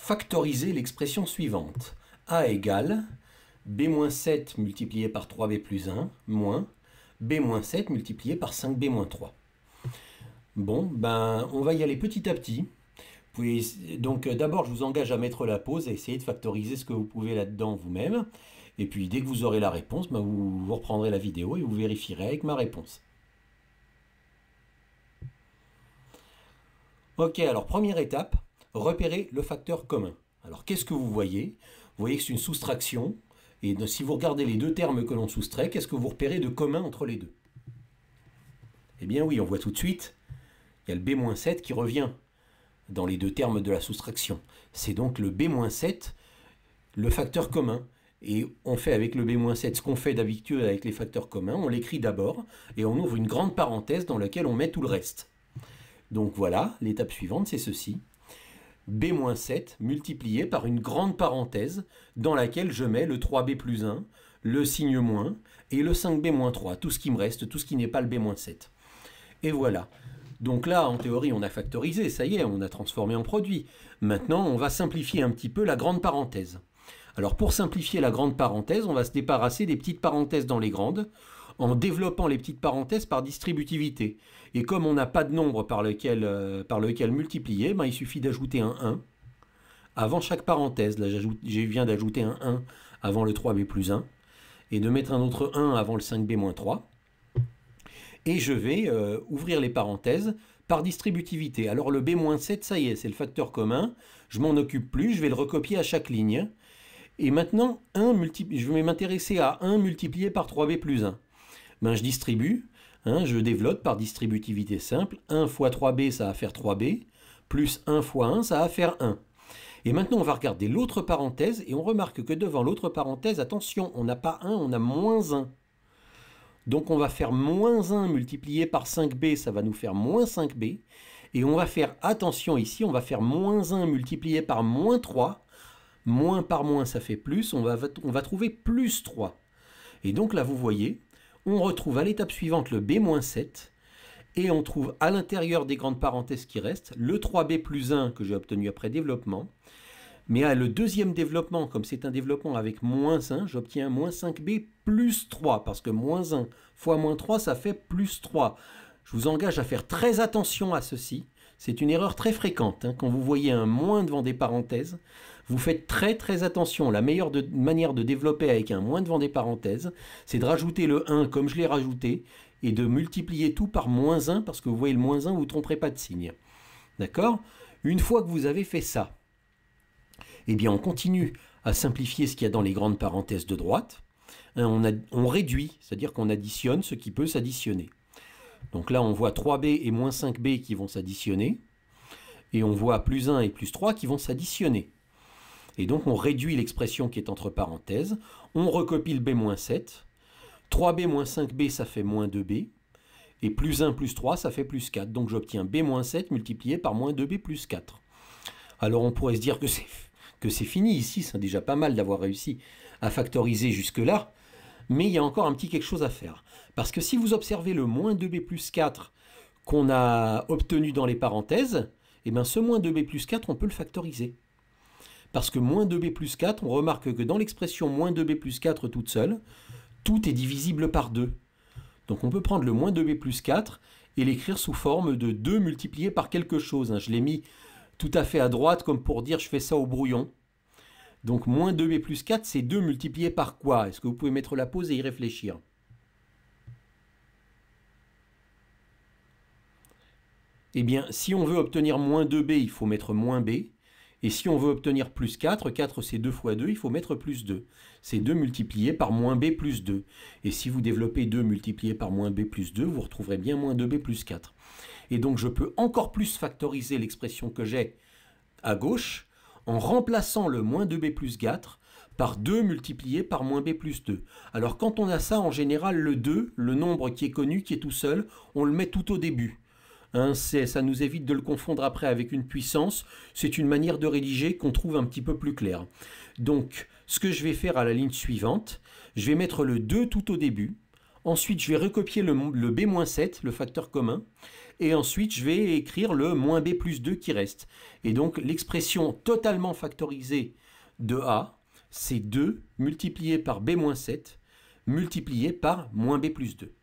factoriser l'expression suivante. A égale b-7 multiplié par 3b plus 1 moins b-7 multiplié par 5b moins 3. Bon, ben, on va y aller petit à petit. Donc d'abord, je vous engage à mettre la pause, à essayer de factoriser ce que vous pouvez là-dedans vous-même. Et puis dès que vous aurez la réponse, ben, vous reprendrez la vidéo et vous vérifierez avec ma réponse. Ok, alors première étape, repérer le facteur commun. Alors qu'est-ce que vous voyez? Vous voyez que c'est une soustraction. Et si vous regardez les deux termes que l'on soustrait, qu'est-ce que vous repérez de commun entre les deux? Eh bien oui, on voit tout de suite, il y a le b-7 qui revient dans les deux termes de la soustraction. C'est donc le b-7, le facteur commun. Et on fait avec le b-7 ce qu'on fait d'habitude avec les facteurs communs. On l'écrit d'abord et on ouvre une grande parenthèse dans laquelle on met tout le reste. Donc voilà, l'étape suivante, c'est ceci. b-7 multiplié par une grande parenthèse dans laquelle je mets le 3b plus 1, le signe moins et le 5b moins 3, tout ce qui me reste, tout ce qui n'est pas le b-7. Et voilà. Donc là, en théorie, on a factorisé, ça y est, on a transformé en produit. Maintenant, on va simplifier un petit peu la grande parenthèse. Alors pour simplifier la grande parenthèse, on va se débarrasser des petites parenthèses dans les grandes, en développant les petites parenthèses par distributivité. Et comme on n'a pas de nombre par lequel multiplier, ben il suffit d'ajouter un 1 avant chaque parenthèse. Là, je viens d'ajouter un 1 avant le 3b plus 1, et de mettre un autre 1 avant le 5b moins 3. Et je vais ouvrir les parenthèses par distributivité. Alors le b-7, ça y est, c'est le facteur commun. Je m'en occupe plus, je vais le recopier à chaque ligne. Et maintenant, je vais m'intéresser à 1 multiplié par 3b plus 1. Ben, je distribue, je développe par distributivité simple. 1 fois 3b, ça va faire 3b, plus 1 fois 1, ça va faire 1. Et maintenant, on va regarder l'autre parenthèse, et on remarque que devant l'autre parenthèse, attention, on n'a pas 1, on a moins 1. Donc on va faire moins 1 multiplié par 5b, ça va nous faire moins 5b. Et on va faire, attention ici, on va faire moins 1 multiplié par moins 3. Moins par moins, ça fait plus, on va trouver plus 3. Et donc là, vous voyez, on retrouve à l'étape suivante le b-7. Et on trouve à l'intérieur des grandes parenthèses qui restent, le 3b plus 1 que j'ai obtenu après développement. Mais à le deuxième développement, comme c'est un développement avec moins 1, j'obtiens moins 5b plus 3, parce que moins 1 fois moins 3, ça fait plus 3. Je vous engage à faire très attention à ceci. C'est une erreur très fréquente. Quand vous voyez un moins devant des parenthèses, vous faites très attention. La meilleure manière de développer avec un moins devant des parenthèses, c'est de rajouter le 1 comme je l'ai rajouté, et de multiplier tout par moins 1, parce que vous voyez le moins 1, vous ne vous tromperez pas de signe. D'accord? Une fois que vous avez fait ça, eh bien, on continue à simplifier ce qu'il y a dans les grandes parenthèses de droite. On réduit, c'est-à-dire qu'on additionne ce qui peut s'additionner. Donc là, on voit 3b et moins 5b qui vont s'additionner. Et on voit plus 1 et plus 3 qui vont s'additionner. Et donc, on réduit l'expression qui est entre parenthèses. On recopie le b-7. 3b moins 5b, ça fait moins 2b. Et plus 1 plus 3, ça fait plus 4. Donc, j'obtiens b-7 multiplié par moins 2b plus 4. Alors, on pourrait se dire que c'est fini ici, c'est déjà pas mal d'avoir réussi à factoriser jusque-là, mais il y a encore un petit quelque chose à faire. Parce que si vous observez le moins 2b plus 4 qu'on a obtenu dans les parenthèses, eh bien ce moins 2b plus 4, on peut le factoriser. Parce que moins 2b plus 4, on remarque que dans l'expression moins 2b plus 4 toute seule, tout est divisible par 2. Donc on peut prendre le moins 2b plus 4 et l'écrire sous forme de 2 multiplié par quelque chose. Je l'ai mis tout à fait à droite, comme pour dire je fais ça au brouillon. Donc moins 2b plus 4, c'est 2 multiplié par quoi? Est-ce que vous pouvez mettre la pause et y réfléchir? Eh bien, si on veut obtenir moins 2b, il faut mettre moins b. Et si on veut obtenir plus 4, 4 c'est 2 fois 2, il faut mettre plus 2. C'est 2 multiplié par moins b plus 2. Et si vous développez 2 multiplié par moins b plus 2, vous retrouverez bien moins 2b plus 4. Et donc je peux encore plus factoriser l'expression que j'ai à gauche en remplaçant le moins 2b plus 4 par 2 multiplié par moins b plus 2. Alors quand on a ça, en général, le 2, le nombre qui est connu, qui est tout seul, on le met tout au début. Ça nous évite de le confondre après avec une puissance. C'est une manière de rédiger qu'on trouve un petit peu plus claire. Donc, ce que je vais faire à la ligne suivante, je vais mettre le 2 tout au début, Ensuite, je vais recopier le b-7, le facteur commun. Et ensuite, je vais écrire le moins b plus 2 qui reste. Et donc, l'expression totalement factorisée de a, c'est 2 multiplié par b-7 multiplié par moins b plus 2.